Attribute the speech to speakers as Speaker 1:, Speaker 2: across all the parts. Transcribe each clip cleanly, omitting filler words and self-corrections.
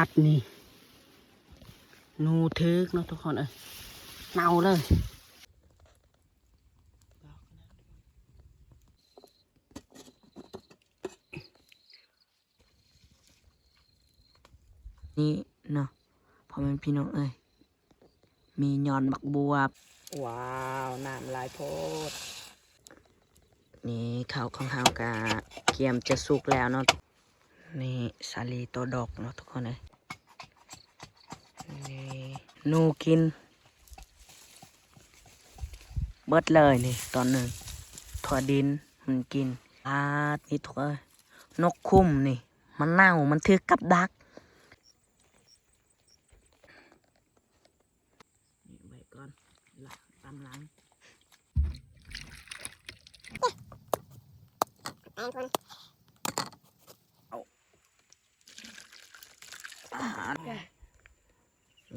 Speaker 1: ดนี่นูทึกเนาะทุกคนเอ้ยเน่าเลยนี่เนาะพอเป็นพี่น้องเอ้ยมียอนบักบัวว้าวน้ำลายโพดนี่ข้าวของเฮากะเกียมจะสุกแล้วเนาะนี่สาลีตัวดอกเนาะทุกคนเลยนี่นูกินเบิดเลยนี่ตอนหนึ่งถั่วดินมันกินนี่ทุกคนนกคุ้มนี่มันเน่ามันทึกกับดักนี่ไว้ก่อนละตามหลัง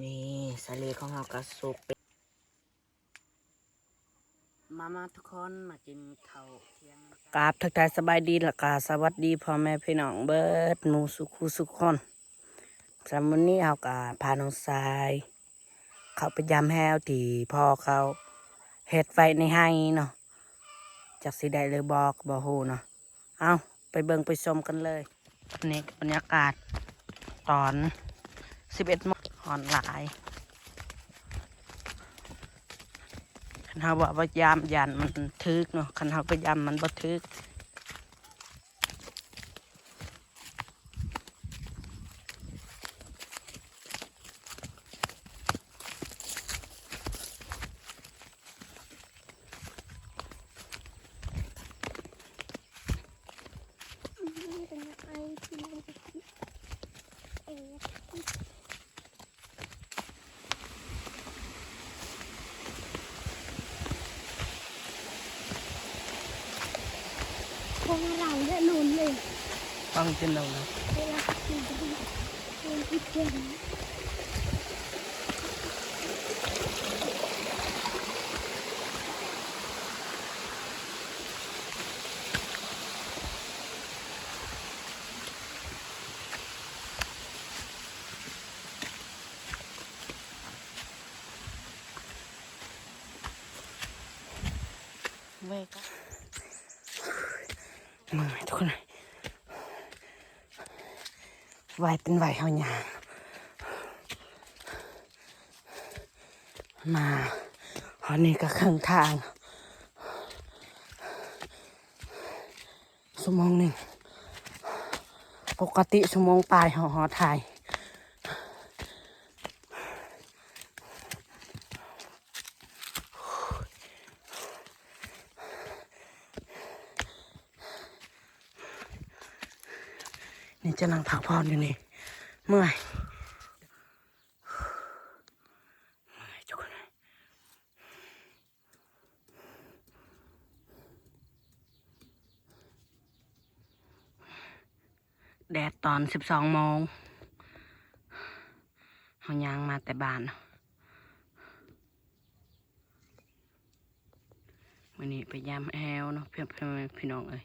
Speaker 1: นี่สาลีของเรากระสุกมาทุกคนมากินข้าวเที่ยงกราบทักทายสบายดีละกาสวัสดีพ่อแม่พี่น้องเบิดหมูสุขุสุขคนสำวันนี้เอากาพาน้องทรายเขาไปยำแฮวที่พ่อเขาเห็ดไฟในให้เนาะจากสีใดเลยบอกหูเนาะเอาไปเบิ่งไปชมกันเลยนี่บรรยากาศตอน11 โมงออนไลน์คันเขาบอกว่ายามยันมันทึกเนาะคันเขาไปยำมันบ่ทึก
Speaker 2: พวกเราและนูนเลย
Speaker 1: ฟังจนเรานะ
Speaker 2: เวลากินจะดีอีกเดือน
Speaker 1: เว้ยก็มาทุกคนไหวเป็นไหวเขาหยางมาตอนนี้ก็ครึ่งทางชั่วโมงหนึ่งปกติชั่วโมงปลายหอถ่ายนี่จะนั่งพักผ่อนอยู่นี่เมื่อยจุกเลยแดดตอน12 โมงเขายางมาแต่บ้านวันนี้ไปยามแอลเนาะเพื่อนพี่น้องเอ้ย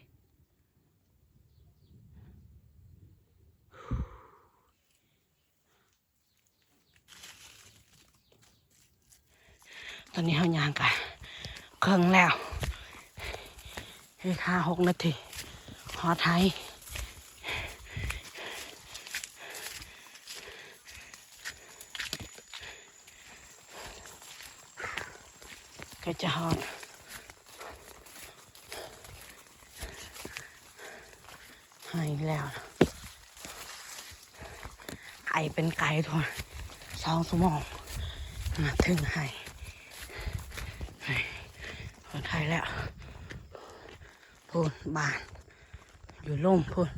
Speaker 1: ตอนนี้เขายางกันเครื่องแล้วอีก5-6 นาทีหอไทยก็จะหอดให้แล้วไก่เป็นไก่ทน2 ชั่วโมงมาถึงให้หอไทยแล้วพูนบ้านอยู่ร่มพูน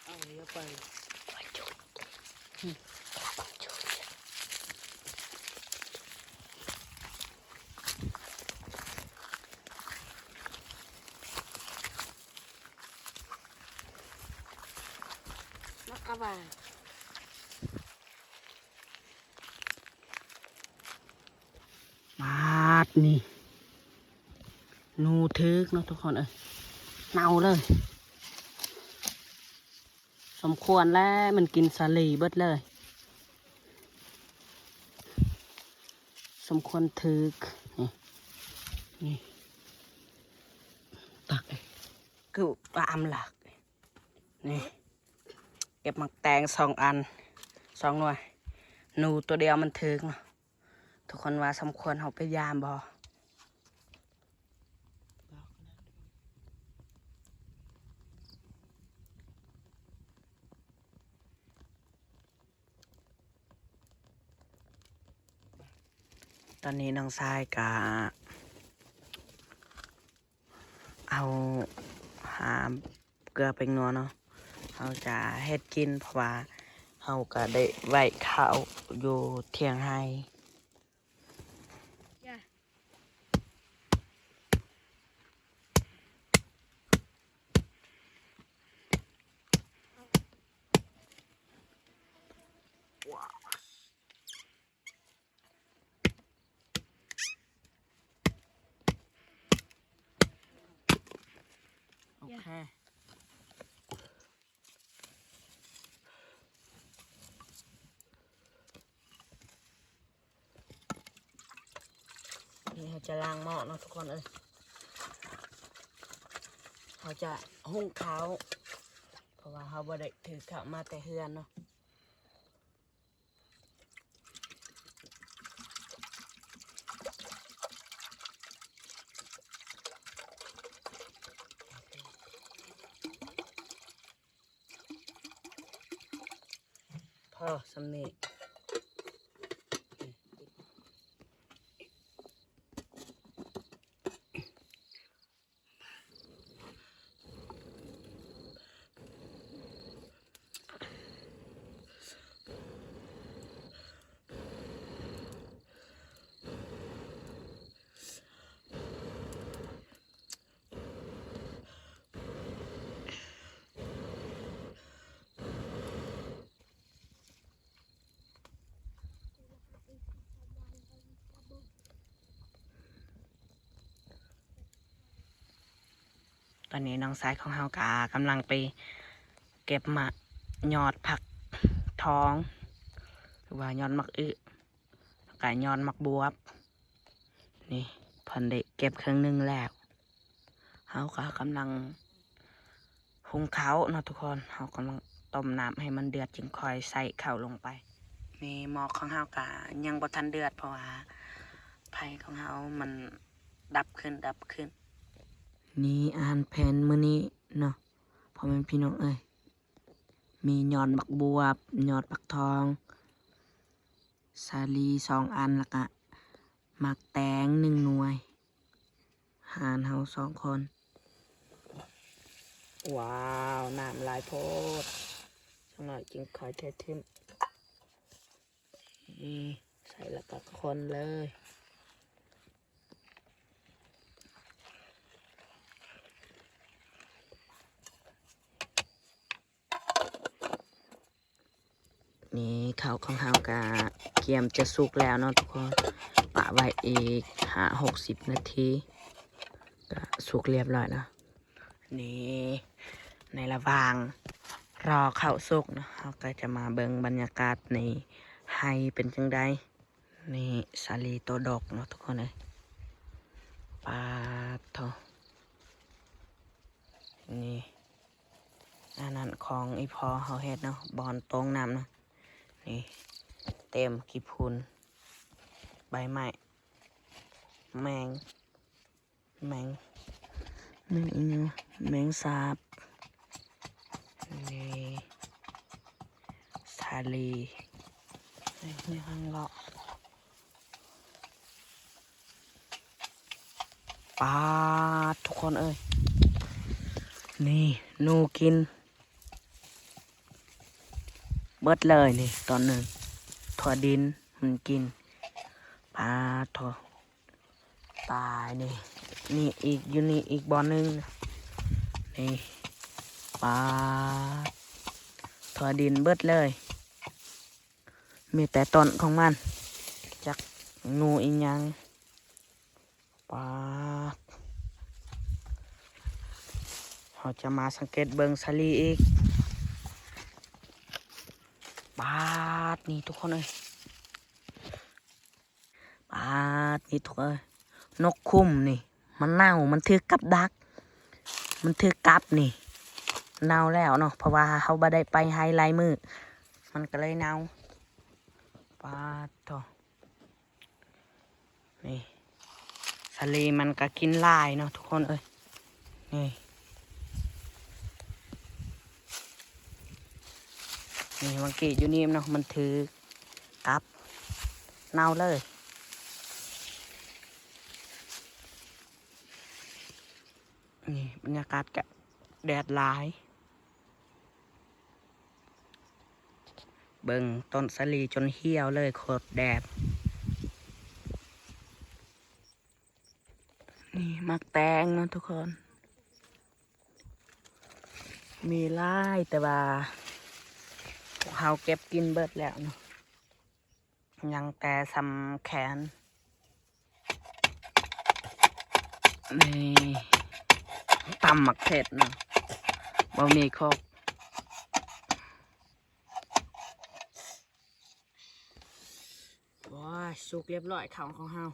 Speaker 1: เอาเยอะไป บ่ามาดนี่นูทึกเนาะทุกคนเอ้ยเน่าเลยสมควรแล้วมันกินสาลีเบิดเลยสมควรทึกนี่ตักคือปลาอำหลักนี่เก็บหมักแตง2 อัน2 หน่วยหนูตัวเดียวมันทึกเนาะทุกคนว่าสมควรเขาไปยามบ่ตอนนี้น้องทรายกะเอาหาเกลือเป็นนัวเนาะเขาจะเฮ็ดกินเพราะว่าเขาก็ได้ไว้ข้าวอยู่เที่ยงให้โอเคนี่เขาจะล้างหม้อเนาะทุกคนเอ้ยเขาจะหุงข้าวเพราะว่าเขาบ่ได้ถือข้าวมาแต่เฮือนเนาะพ่อสำเนียงตอนนี้น้องสายของเฮากากำลังไปเก็บมะยอดผักท้องหรือว่ายอดมักอึกายอดมักบวบนี่เพิ่นได้เก็บครึ่งหนึงแล้วเฮาก็กำลังหุงข้าวเนาะทุกคนเฮากำลังต้มน้ำให้มันเดือดจึงค่อยใส่ข้าวลงไปนี่หม้อของเฮากะยังบ่ทันเดือดเพราะว่าไฟของเฮามันดับขึ้นนี่อาหารแผนมื้อนี้เนาะพ่อแม่พี่น้องเอ้ยมียอดบักบวบยอดบักทองสาลี2 อันแล้วก็หมักแตง1 หน่วยหารเฮา2 คนว้าวน้ำลายโพดสักหน่อยจึงคอยเททิมนี่ใส่แล้วก็คนเลยนี่ข้าวของเฮากะเกียมจะสุกแล้วเนาะทุกคนปะไว้อีก60 นาทีก็สุกเรียบร้อยนะนี่ในระหว่างรอข้าวสุกนะเราก็จะมาเบิ่งบรรยากาศในไฮเป็นจังไดนี่สาลีตัวดอกเนาะทุกคนเลยปาดโถนี่อันนั้นของอีพอเขาเฮ็ดเนาะบอนตรงน้ำเนาะนี่เต็มกี่พุนใบไม้แมงอีเนาะแมงสาบนี่สาลีนี่ข้างเลาะปาดทุกคนเอ้ยนี่นูกินเบิดเลยนี่ตอนหนึ่งถั่วดินมันกินปลาถั่วตายนี่อีกอยู่นี่อีกบ่อนึงนี่ปลาถ ถั่วดินเบิดเลย มีแต่ต้นของมันจากงูอีหยังปาดเราจะมาสังเกตเบิงสาลีอีกปาดนี่ทุกคนเลยปาดนี่ทุกคนเลยนกคุ้มนี่มันเน่ามันถือกับดัก มันถือกับนี่เน่าแล้วเนาะเพราะว่าเขาบ่ได้ไปไฮไลท์มือมันก็เลยเน่าปาดโถนี่สาลีมันก็กินลายเนาะทุกคนเอ้ยนี่นี่วังกีอยู่นี่เนาะมันถือกับเน่าเลยนี่บรรยากาศกะแดดหลายเบิ่งต้นสาลีจนเหี่ยวเลยโคตรแดดนี่มักแตงเนาะทุกคนมีไล่แต่ว่าพวกเขาเก็บกินเบิดแล้วเนาะยังแต่สำแขนนี่ตำหมักเผ็ดเนาะบะหมี่ครกว้าสุกเรียบร้อยของเฮา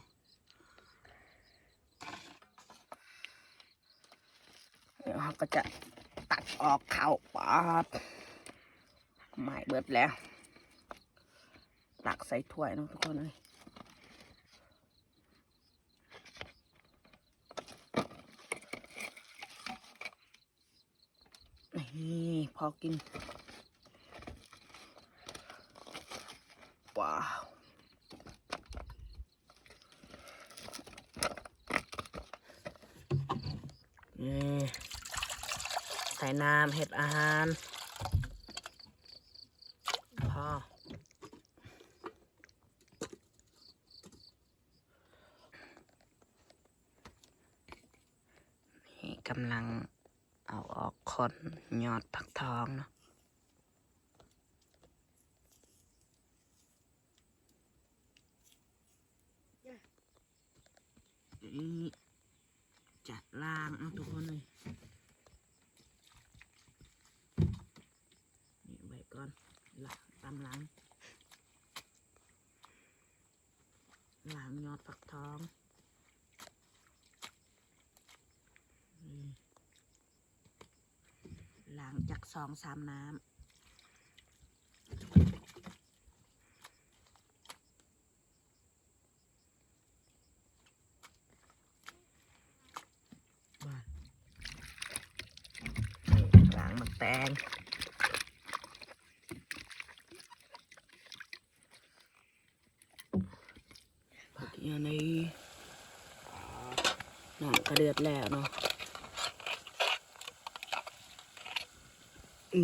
Speaker 1: เดี๋ยวเราก็จะตัดออกเขาปาดหมายเบิดแล้วตักใส่ถ้วยเนาะทุกคนเลยนี่พอกินว้าวนี่ใส่น้ำเห็ดอาหารพอนี่กำลังเอาออกคนยอดผักทองเนาะนี่จัดล่างเอาทุกคนเลยนี่ไว้ก่อนหลังตามหลังหลังยอดผักทองหลังจาก2-3 น้ำหลังมันแตงผักอีนี่น้ำกระเดือดแล้วเนาะ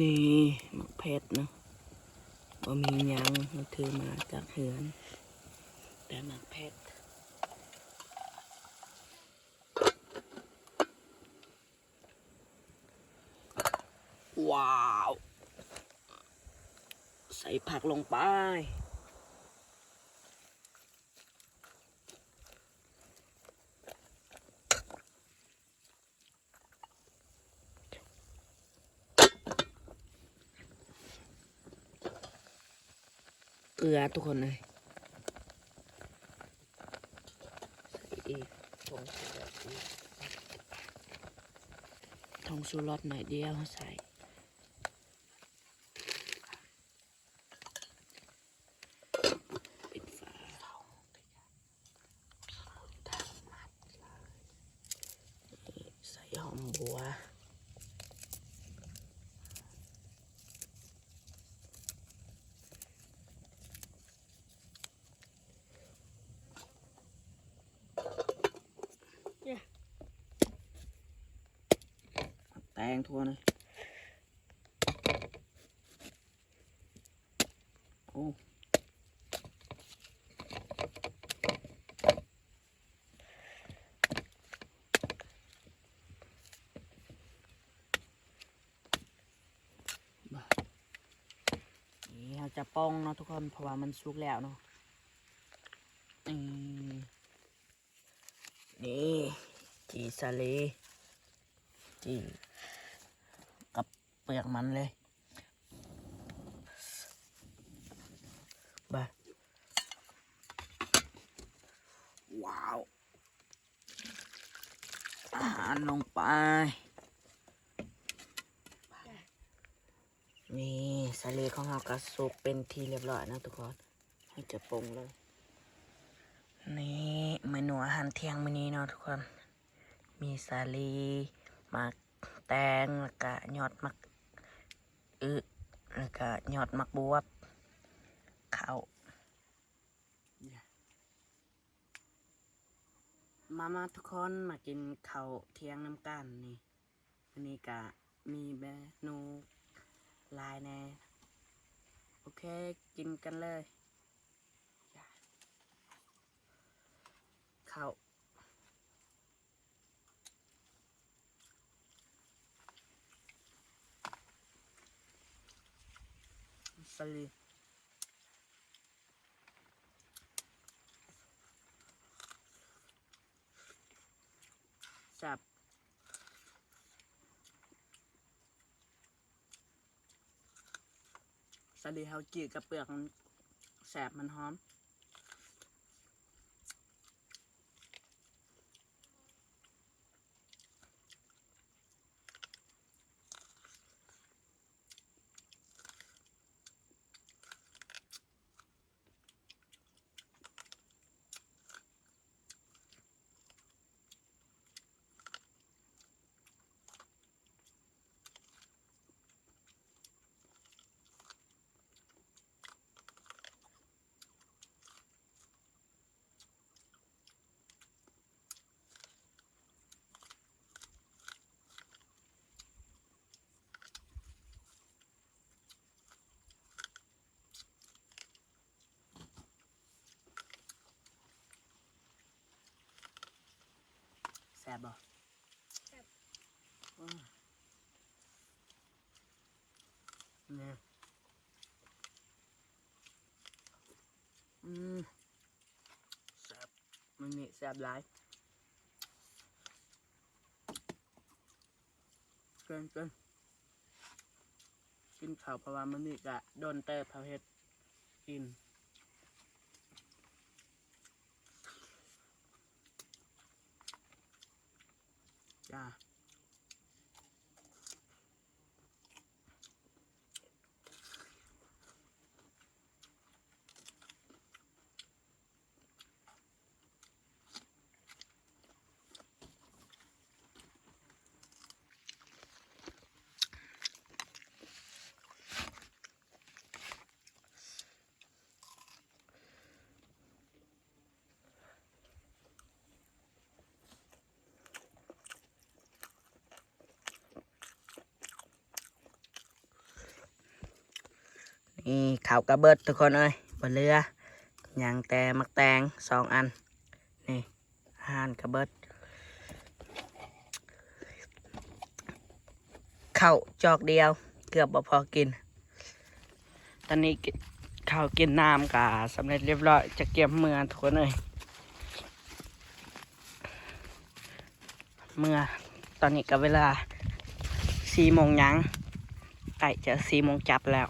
Speaker 1: นี่หมักเพชรเนาะบ่มีหยังมันถือมาจากเหือนแต่หมักเพชรว้าวใส่ผักลงไปเกลือทุกคนเลยใส่อีกผงชูรสหน่อยเดียวใส่ปิดฝาใส่หอมบัวแตงทั่วเลยโอ้ จะป้องเนาะทุกคนเพราะว่ามันสุกแล้วเนาะนี่จีสาลีจีกับเปลือกมันเลยบะว้าวอาหารลงไปนี่สาลีของเราก็สุกเป็นทีเรียบร้อยนะทุกคนให้จะปรุงเลยนี่เมนูอาหารเที่ยงมื้อนี้เนาะทุกคนมีสาลีหมักแตงแล้วก็ยอดมักแล้วก็ยอดมักบวบข้าวมาทุกคนมากินข้าวเที่ยงน้ำกันนี่วันนี้ก็มีเมนูลายแน่โอเคกินกันเลยข้าวสลีสับสลีเฮาจีกับเปลือกมันแสบมันหอมแสบบ่เนี่ยแสบมันนี่แสบหลายเกินกินข้าวเพราะว่ามันนี่กะโดนเตอเผาเห็ดกินจ้านี่ข้าวกระเบิดทุกคนเอ้ยบนเรืออย่างแต่มักแตง2 อันนี่อาหารกระเบิดข้าวจอกเดียวเกือบบ่พอกินตอนนี้ข้าวกินน้ำกะสำเร็จเรียบร้อยจะเก็บเมื่อทุกคนเอ้ยเมื่อตอนนี้ก็เวลา4 โมงยังใกล้จะ4 โมงจับแล้ว